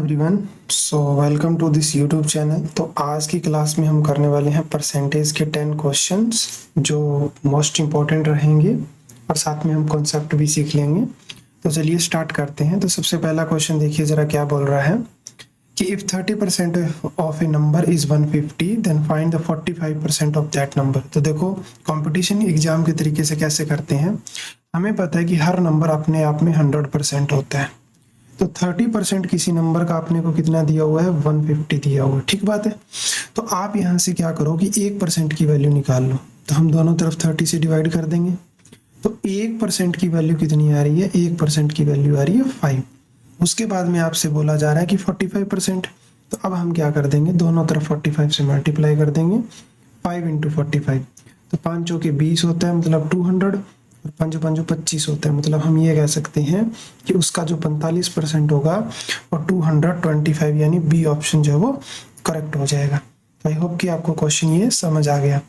Everyone, so welcome to this YouTube channel. तो आज की क्लास में हम करने वाले हैं परसेंटेज के 10 क्वेश्चंस जो मोस्ट इम्पॉर्टेंट रहेंगे और साथ में हम कॉन्सेप्ट भी सीख लेंगे। तो चलिए स्टार्ट करते हैं। तो सबसे पहला क्वेश्चन देखिए ज़रा क्या बोल रहा है कि if 30% of a number is 150 then find the 45% of that number. तो देखो कंपटीशन एग्जाम के तरीके से कैसे करते हैं, हमें पता है कि हर नंबर अपने आप में 100% होता है। तो 30% किसी नंबर का आपने को कितना दिया हुआ है, 150 दिया हुआ है, ठीक बात है। तो आप यहाँ से क्या करो कि 1% की वैल्यू निकाल लो। तो हम दोनों तरफ 30 से डिवाइड कर देंगे। तो 1% की वैल्यू कितनी आ रही है, 1% की वैल्यू आ रही है 5। उसके बाद में आपसे बोला जा रहा है कि 45%। तो अब हम क्या कर देंगे, दोनों तरफ 45 से मल्टीप्लाई कर देंगे, 5 इंटू 45। तो 5 चौके 20 होता है, मतलब 200, और 5 5 25 होता है। मतलब हम ये कह सकते हैं कि उसका जो 45% होगा वो 225, यानी बी ऑप्शन जो है वो करेक्ट हो जाएगा। तो आई होप कि आपको क्वेश्चन ये समझ आ गया।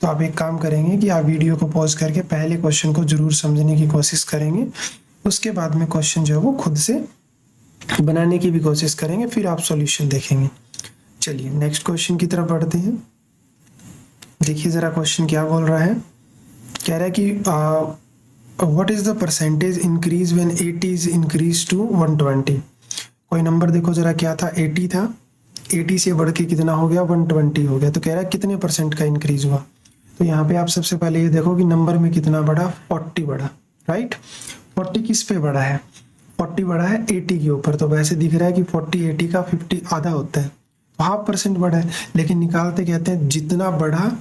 तो आप एक काम करेंगे कि आप वीडियो को पॉज करके पहले क्वेश्चन को जरूर समझने की कोशिश करेंगे, उसके बाद में क्वेश्चन जो है वो खुद से बनाने की भी कोशिश करेंगे, फिर आप सॉल्यूशन देखेंगे। चलिए नेक्स्ट क्वेश्चन की तरफ बढ़ते हैं। देखिए ज़रा क्वेश्चन क्या बोल रहा है। कह रहा है कि what is the percentage increase when 80 is increase to 120। कोई नंबर देखो ज़रा क्या था, 80 था, 80 से बढ़ के कितना हो गया, 120 हो गया। तो कह रहा है कितने परसेंट का इंक्रीज हुआ। तो यहाँ पे आप सबसे पहले ये देखो कि नंबर में कितना बढ़ा, 40 बढ़ा, राइट। 40 किस पे बढ़ा है, 40 बढ़ा है 80 के ऊपर। तो वैसे दिख रहा है कि 40 80 का 50 आधा होता है, तो 1/2% बढ़ा है। लेकिन निकालते कहते हैं जितना बढ़ा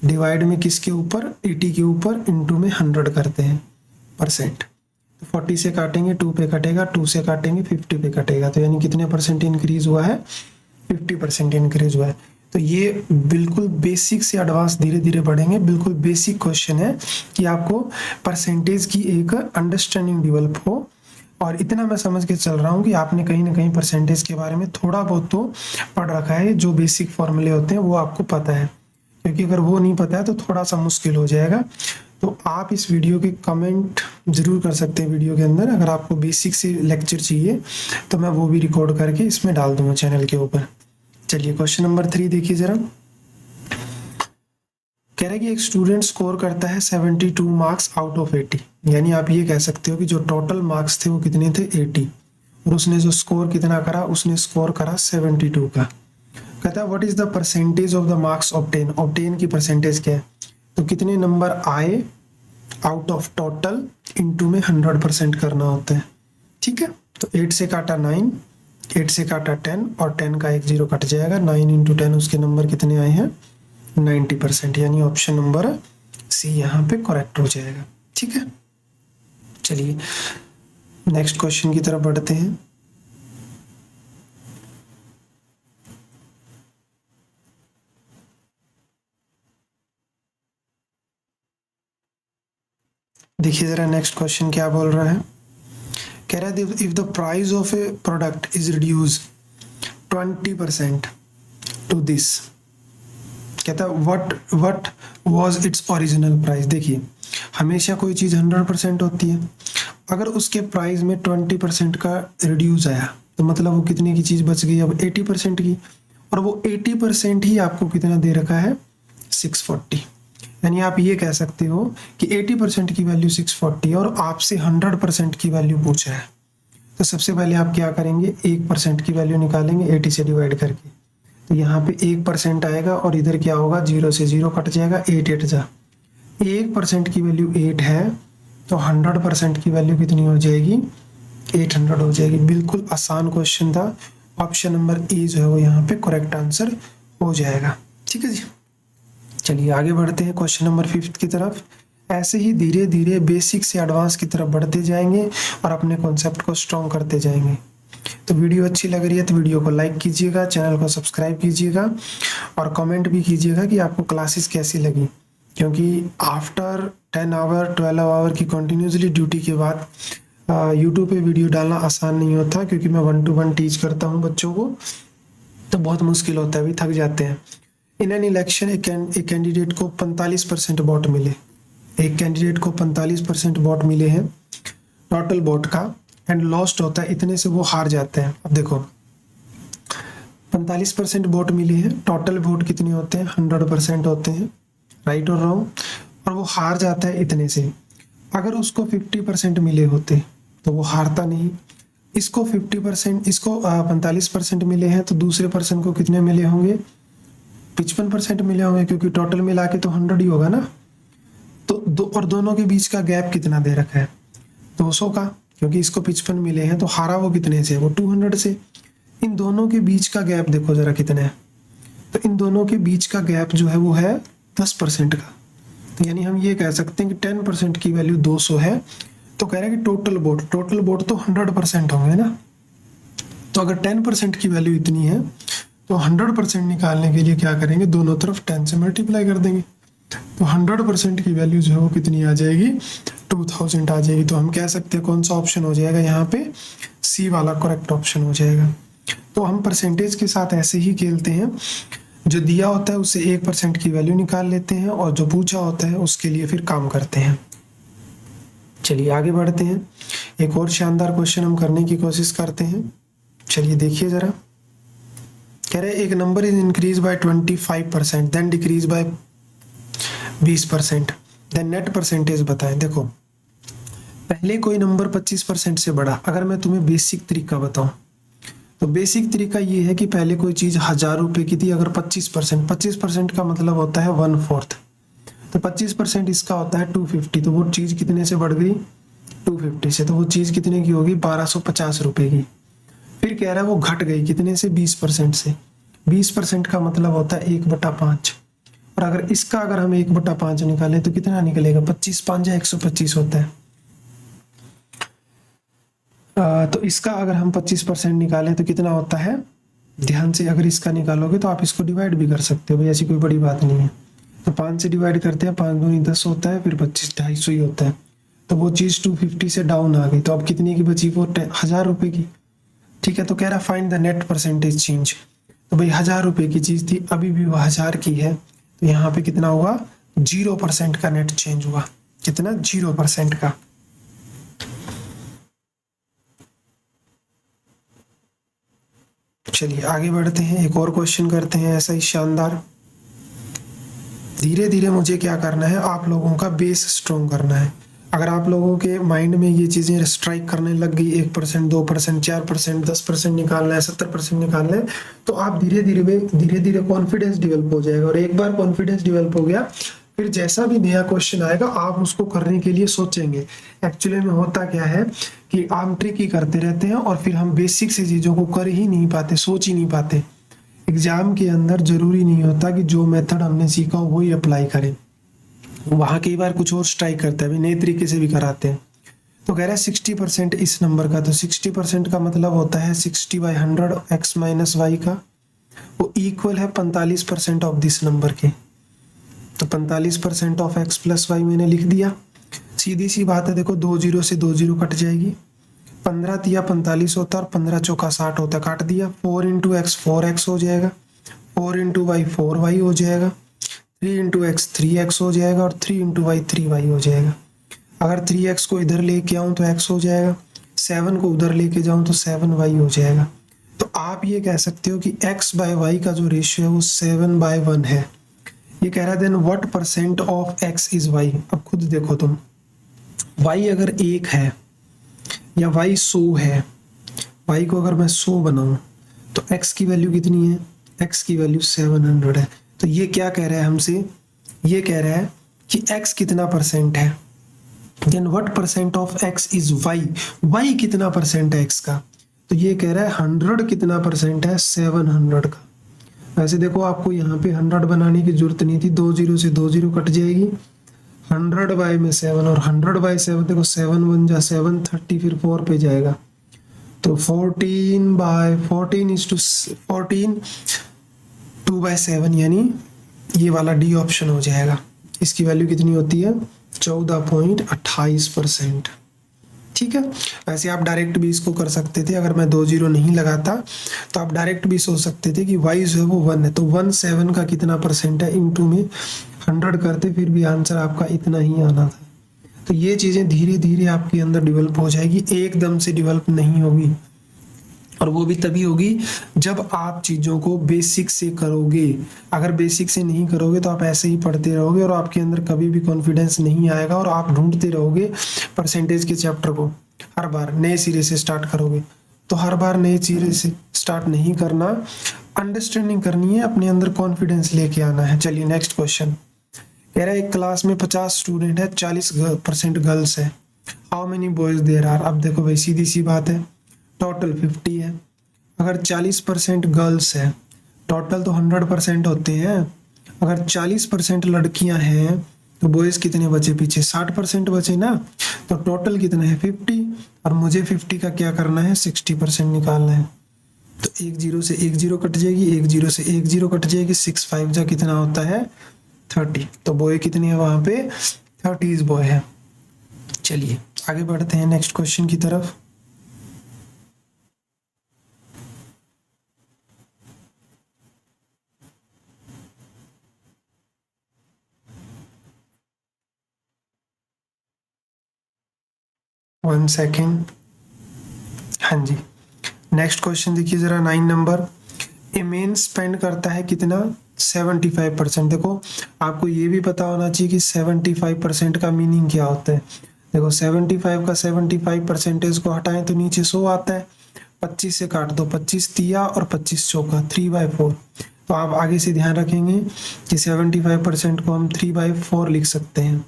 डिवाइड में किसके ऊपर, 80 के ऊपर, इंटू में 100 करते हैं परसेंट। तो 40 से काटेंगे 2 पे कटेगा, 2 से काटेंगे 50 पे कटेगा। तो यानी कितने परसेंट इंक्रीज हुआ है, 50% इंक्रीज हुआ है। तो ये बिल्कुल बेसिक से एडवांस धीरे धीरे बढ़ेंगे। बिल्कुल बेसिक क्वेश्चन है कि आपको परसेंटेज की एक अंडरस्टैंडिंग डेवलप हो। और इतना मैं समझ के चल रहा हूँ कि आपने कहीं ना कहीं परसेंटेज के बारे में थोड़ा बहुत तो पढ़ रखा है। जो बेसिक फॉर्मूले होते हैं वो आपको पता है, क्योंकि अगर वो नहीं पता है तो थोड़ा सा मुश्किल हो जाएगा। तो आप इस वीडियो के कमेंट जरूर कर सकते हैं वीडियो के अंदर। अगर आपको बेसिक से लेक्चर चाहिए तो मैं वो भी रिकॉर्ड करके इसमें डाल दूंगा चैनल के ऊपर। चलिए क्वेश्चन नंबर 3 देखिए जरा। कह रहा है कि एक स्टूडेंट स्कोर करता है 72 मार्क्स आउट ऑफ 80। यानी आप ये कह सकते हो कि जो टोटल मार्क्स थे वो कितने थे, 80, और उसने जो स्कोर कितना करा, उसने स्कोर करा 72 का। कहता है what is the percentage of the marks obtain. Obtain की परसेंटेज क्या है, तो कितने नंबर आए आउट ऑफ टोटल, इनटू में 100% करना होता है, ठीक है। तो 8 से काटा 9, 8 से काटा 10, और 10 का एक 0 कट जाएगा। 9 इंटू 10 उसके नंबर कितने आए हैं, 90%। यानी ऑप्शन नंबर सी यहाँ पे करेक्ट हो जाएगा, ठीक है। चलिए नेक्स्ट क्वेश्चन की तरफ बढ़ते हैं। देखिए जरा नेक्स्ट क्वेश्चन क्या बोल रहा है। कह रहा है if the price of a product is reduce 20% to this. कहता है what was its original price. देखिए हमेशा कोई चीज़ 100% होती है, अगर उसके प्राइस में 20% का रिड्यूस आया तो मतलब वो कितने की चीज़ बच गई, अब 80% की। और वो 80% ही आपको कितना दे रखा है, 640। यानी आप ये कह सकते हो कि 80% की वैल्यू 640 और आपसे 100% की वैल्यू पूछा है। तो सबसे पहले आप क्या करेंगे, 1% की वैल्यू निकालेंगे 80 से डिवाइड करके। तो यहाँ पे 1% आएगा और इधर क्या होगा, 0 से 0 कट जाएगा, 8 8 जा। 1% की वैल्यू 8 है, तो 100% की वैल्यू कितनी हो जाएगी, 800 हो जाएगी। बिल्कुल आसान क्वेश्चन था। ऑप्शन नंबर ए जो है वो यहाँ पे करेक्ट आंसर हो जाएगा, ठीक है जी। चलिए आगे बढ़ते हैं क्वेश्चन नंबर 5 की तरफ। ऐसे ही धीरे धीरे बेसिक से एडवांस की तरफ बढ़ते जाएंगे और अपने कॉन्सेप्ट को स्ट्रॉन्ग करते जाएंगे। तो वीडियो अच्छी लग रही है तो वीडियो को लाइक कीजिएगा, चैनल को सब्सक्राइब कीजिएगा, और कमेंट भी कीजिएगा कि आपको क्लासेस कैसी लगी। क्योंकि आफ्टर 10 आवर 12 आवर की कंटिन्यूसली ड्यूटी के बाद यूट्यूब पे वीडियो डालना आसान नहीं होता, क्योंकि मैं 1 to 1 टीच करता हूँ बच्चों को, तो बहुत मुश्किल होता है, अभी थक जाते हैं। इन एन इलेक्शन एक कैंडिडेट को 45% वोट मिले, एक कैंडिडेट को 45% वोट मिले हैं टोटल वोट का, एंड लॉस्ट होता है, इतने से वो हार जाते हैं। अब देखो 45% वोट मिले हैं, टोटल वोट कितने होते हैं 100% होते हैं, राइट और रॉन्ग, और वो हार जाता है इतने से। अगर उसको 50% मिले होते तो वो हारता नहीं। इसको 50%, इसको 45% मिले हैं, तो दूसरे पर्सन को कितने मिले होंगे 55% मिले होंगे, क्योंकि टोटल मिला के तो 100 ही होगा ना। तो और दोनों के बीच का गैप कितना दे रखा है 200 का, क्योंकि इसको 55 मिले हैं तो हारा वो कितने से, वो 200 से। इन दोनों के बीच का गैप देखो जरा कितना है, तो इन दोनों के बीच का गैप जो है वो है 10% का। तो यानी हम ये कह सकते हैं कि 10% की वैल्यू 200 है। तो कह रहा है कि टोटल वोट तो 100% होंगे ना। तो अगर 10% की वैल्यू इतनी है तो 100% निकालने के लिए क्या करेंगे, दोनों तरफ 10 से मल्टीप्लाई कर देंगे। तो 100% की वैल्यू जो है वो कितनी आ जाएगी 2000 आ जाएगी। तो हम कह सकते हैं कौन सा ऑप्शन हो जाएगा यहाँ पे, सी वाला करेक्ट ऑप्शन हो जाएगा। तो हम परसेंटेज के साथ ऐसे ही खेलते हैं, जो दिया होता है उससे 1% की वैल्यू निकाल लेते हैं और जो पूछा होता है उसके लिए फिर काम करते हैं। चलिए आगे बढ़ते हैं, एक और शानदार क्वेश्चन हम करने की कोशिश करते हैं। चलिए देखिए जरा, कह रहे एक number is increase by 25% then decrease by 20%, then net percentage बताएं। देखो पहले कोई नंबर 25% से बढ़ा, अगर मैं तुम्हें बेसिक तरीका बताऊं तो बेसिक तरीका ये है कि पहले कोई चीज 1000 रुपए की थी, अगर 25% का मतलब होता है 1/4, तो 25% इसका होता है 250, तो वो चीज कितने से बढ़ गई 250 से, तो वो चीज कितने की होगी 1250 रुपए की। फिर कह रहा है वो घट गई कितने से 20% से, 20% का मतलब होता है 1/5, और अगर इसका अगर हम 1/5 निकालें तो कितना निकलेगा 25 5 125 होता है। तो इसका अगर हम 25% निकालें तो कितना होता है, ध्यान से अगर इसका निकालोगे तो आप इसको डिवाइड भी कर सकते हो भाई, ऐसी कोई बड़ी बात नहीं है। तो 5 से डिवाइड करते हैं, 5 दूनी 10 होता है, फिर 25 250 ही होता है। तो वो चीज़ 250 से डाउन आ गई, तो अब कितनी की बची वो 1000 रुपये की। ठीक है, तो कह रहा find the net percentage change. तो भाई 1000 रुपये की चीज़ थी, अभी भी वो 1000 की है, तो यहाँ पे कितना हुआ 0% का नेट चेंज हुआ। कितना 0% का। चलिए आगे बढ़ते हैं, एक और क्वेश्चन करते हैं ऐसा ही शानदार। धीरे धीरे मुझे क्या करना है, आप लोगों का बेस स्ट्रॉन्ग करना है। अगर आप लोगों के माइंड में ये चीज़ें स्ट्राइक करने लग गई 1%, 2%, 4%, 10% निकालना है, 70% निकालना है, तो आप धीरे धीरे कॉन्फिडेंस डेवलप हो जाएगा। और एक बार कॉन्फिडेंस डेवलप हो गया, फिर जैसा भी नया क्वेश्चन आएगा आप उसको करने के लिए सोचेंगे। एक्चुअली में होता क्या है कि हम ट्रिक ही करते रहते हैं और फिर हम बेसिक से चीज़ों को कर ही नहीं पाते, सोच ही नहीं पाते। एग्जाम के अंदर जरूरी नहीं होता कि जो मेथड हमने सीखा हो वही अप्लाई करें, वहाँ कई बार कुछ और स्ट्राइक करता है, नए तरीके से भी कराते हैं। तो कह रहा है 60% इस नंबर का, तो 60% का मतलब होता है 60/100 x माइनस वाई का, वो इक्वल है 45% ऑफ दिस नंबर के। तो 45% ऑफ x प्लस वाई मैंने लिख दिया। सीधी सी बात है, देखो 2 0 से 2 0 कट जाएगी, 15 तिया 45 होता है और 15 चौका 60 होता है, काट दिया। 4 इंटू एक्स 4x हो जाएगा, 4 इंटू वाई 4y हो जाएगा, 3 इंटू एक्स 3x हो जाएगा और 3 इंटू वाई 3y हो जाएगा। अगर 3x को इधर लेके आऊँ तो x हो जाएगा, 7 को उधर लेके जाऊँ तो 7y हो जाएगा। तो आप ये कह सकते हो कि x बाय y का जो रेशियो है वो 7/1 है। ये कह रहा है then what percent of x is y। अब खुद देखो तुम, y अगर 1 है या y 100 है, y को अगर मैं 100 बनाऊं तो x की वैल्यू कितनी है, x की वैल्यू 700 है। तो ये क्या कह रहा है हमसे, ये कह रहा है कि x कितना परसेंट है, then what percent of x is y, y कितना परसेंट है x का। तो ये कह रहा है 100 कितना परसेंट है 700 का। वैसे देखो आपको यहाँ पे 100 बनाने की जरूरत नहीं थी, 2 0 से 2 0 कट जाएगी, 100 बाय में 7 और 100 बाय 7 देखो 7 1 जा 7 30, फिर 4 पे जाएगा तो 14 इज टू 14 2/7, यानी ये वाला डी ऑप्शन हो जाएगा। इसकी वैल्यू कितनी होती है 14.28%। ठीक है, वैसे आप डायरेक्ट भी इसको कर सकते थे, अगर मैं 2 0 नहीं लगाता तो आप डायरेक्ट भी सोच सकते थे कि y जो है वो 1 है, तो 17 का कितना परसेंट है, इनटू में 100 करते फिर भी आंसर आपका इतना ही आना था। तो ये चीज़ें धीरे धीरे आपके अंदर डेवलप हो जाएगी, एकदम से डेवलप नहीं होगी। और वो भी तभी होगी जब आप चीज़ों को बेसिक से करोगे। अगर बेसिक से नहीं करोगे तो आप ऐसे ही पढ़ते रहोगे और आपके अंदर कभी भी कॉन्फिडेंस नहीं आएगा और आप ढूंढते रहोगे परसेंटेज के चैप्टर को। हर बार नए सिरे से स्टार्ट करोगे तो हर बार नए सिरे से स्टार्ट नहीं करना, अंडरस्टैंडिंग करनी है, अपने अंदर कॉन्फिडेंस लेके आना है। चलिए नेक्स्ट क्वेश्चन कह रहा है एक क्लास में 50 स्टूडेंट है, 40% गर्ल्स है, how many boys there are. अब देखो भाई सीधी सी बात है, टोटल 50 है, अगर 40% गर्ल्स है, टोटल तो 100% होते हैं, अगर 40% लड़कियां हैं तो बॉयज कितने बचे पीछे, 60% बचे ना, तो टोटल कितना है 50, और मुझे 50 का क्या करना है 60% निकालना है। तो एक जीरो से एक जीरो कट जाएगी, एक जीरो से एक जीरो कट जाएगी, 6 5 जा कितना होता है 30, तो बॉय कितनी है वहां पे 30 बॉय है। चलिए आगे बढ़ते हैं नेक्स्ट क्वेश्चन की तरफ। वन सेकेंड, हाँ जी नेक्स्ट क्वेश्चन देखिए जरा 9 नंबर। ए मैन स्पेंड करता है कितना 75%। देखो आपको ये भी पता होना चाहिए कि 75% का मीनिंग क्या होता है। देखो 75 का 75% को हटाएं तो नीचे 100 आता है, 25 से काट दो, 25 तिया और 25 चौका 3/4। तो आप आगे से ध्यान रखेंगे कि 75% को हम 3/4 लिख सकते हैं।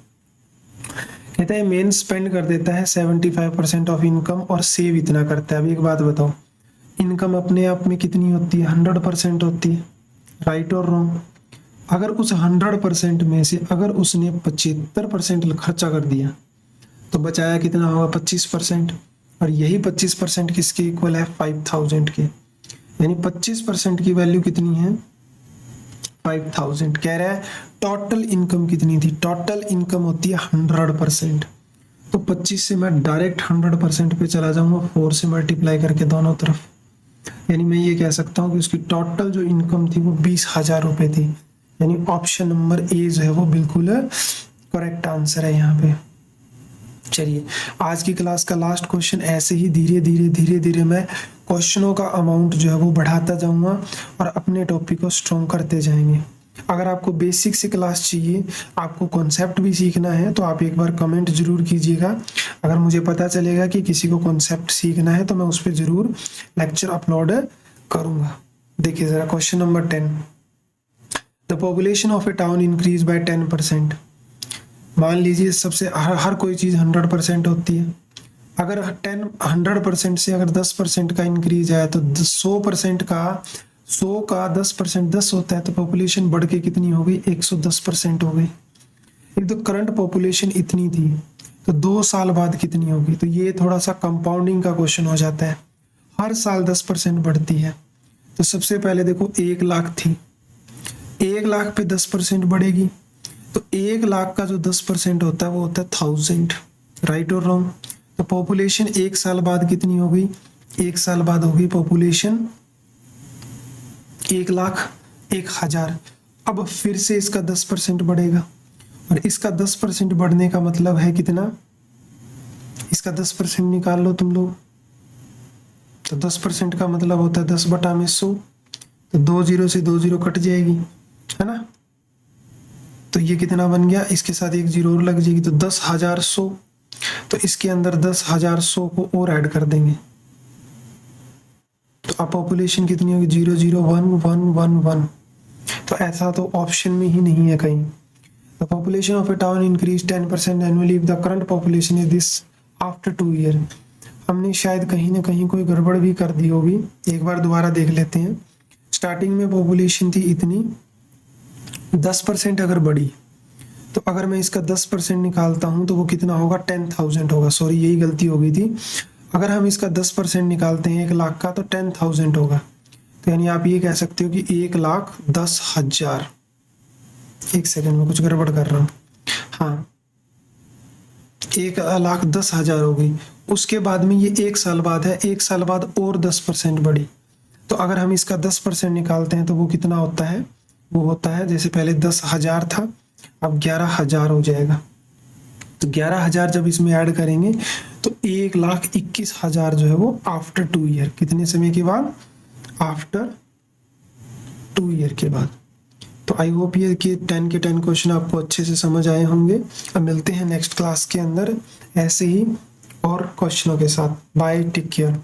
कहते हैं मेन स्पेंड कर देता है 75% ऑफ इनकम और सेव इतना करता है। अब एक बात बताओ, इनकम अपने आप में कितनी होती है 100% होती है, राइट और रॉन्ग। अगर उस 100% में से अगर उसने 75% खर्चा कर दिया तो बचाया कितना होगा 25%, और यही 25% किसके इक्वल है 5000 के, यानी 25% की वैल्यू कितनी है 5000। कह रहा है टोटल इनकम कितनी थी, टोटल इनकम होती है 100%, तो 25 से मैं डायरेक्ट 100% पे चला जाऊंगा, 4 से मल्टीप्लाई करके दोनों तरफ, यानी मैं ये कह सकता हूँ कि उसकी टोटल जो इनकम थी वो 20,000 रुपये थी। यानी ऑप्शन नंबर ए जो है वो बिल्कुल करेक्ट आंसर है यहाँ पे। चलिए आज की क्लास का लास्ट क्वेश्चन, ऐसे ही धीरे धीरे धीरे धीरे मैं क्वेश्चनों का अमाउंट जो है वो बढ़ाता जाऊंगा और अपने टॉपिक को स्ट्रॉन्ग करते जाएंगे। अगर आपको बेसिक से क्लास चाहिए, आपको कॉन्सेप्ट भी सीखना है, तो आप एक बार कमेंट जरूर कीजिएगा। अगर मुझे पता चलेगा कि किसी को कॉन्सेप्ट सीखना है तो मैं उस पर जरूर लेक्चर अपलोड करूंगा। देखिए जरा question number 10, the population of A town increase by 10%। मान लीजिए सबसे हर कोई चीज़ 100% होती है, अगर 100% से अगर 10% का इंक्रीज आया तो 100% का 100 का 10% 10 होता है, तो पॉपुलेशन बढ़ के कितनी हो गई 110% हो गई। एक तो करंट पॉपुलेशन इतनी थी तो 2 साल बाद कितनी होगी, तो ये थोड़ा सा कंपाउंडिंग का क्वेश्चन हो जाता है, हर साल 10% बढ़ती है। तो सबसे पहले देखो 1 लाख थी, 1 लाख पे 10% बढ़ेगी, तो 1 लाख का जो 10% होता है वो होता है 1000, राइट और रॉन्ग। तो पॉपुलेशन 1 साल बाद कितनी हो गई, 1 साल बाद होगी पॉपुलेशन 1 लाख 1000। अब फिर से इसका 10% बढ़ेगा, और इसका 10% बढ़ने का मतलब है कितना, इसका 10% निकाल लो तुम लोग, तो 10% का मतलब होता है 10/100, तो 2 जीरो से 2 जीरो कट जाएगी, है ना। तो ये कितना बन गया, इसके साथ 1 जीरो और लग जाएगी, तो 10,100। तो इसके अंदर 10,100 को और ऐड कर देंगे, तो अब पॉपुलेशन कितनी होगी 0011111। तो ऐसा तो ऑप्शन में ही नहीं है कहीं। The population of A town increase 10% annually if the current population is this after 2 year. हमने शायद कहीं ना कहीं कोई गड़बड़ भी कर दी होगी, एक बार दोबारा देख लेते हैं। स्टार्टिंग में पॉपुलेशन थी इतनी, 10% अगर बढ़ी तो अगर मैं इसका 10% निकालता हूं तो वो कितना होगा 10,000 होगा, सॉरी यही गलती हो गई थी। अगर हम इसका 10% निकालते हैं 1 लाख का तो 10,000 होगा, तो यानी आप ये कह सकते हो कि 1,10,000। एक सेकंड में कुछ गड़बड़ कर रहा हूँ, हाँ 1,10,000 हो गई। उसके बाद में ये 1 साल बाद है, 1 साल बाद और 10% बढ़ी, तो अगर हम इसका 10% निकालते हैं तो वो कितना होता है, वो होता है जैसे पहले 10,000 था अब 11,000 हो जाएगा। तो 11,000 जब इसमें ऐड करेंगे तो 1,21,000 जो है वो आफ्टर 2 ईयर, कितने समय के बाद? आफ्टर 2 ईयर के बाद। तो आई होप ये कि 10 के 10 क्वेश्चन आपको अच्छे से समझ आए होंगे। अब मिलते हैं नेक्स्ट क्लास के अंदर ऐसे ही और क्वेश्चनों के साथ। Bye, take care.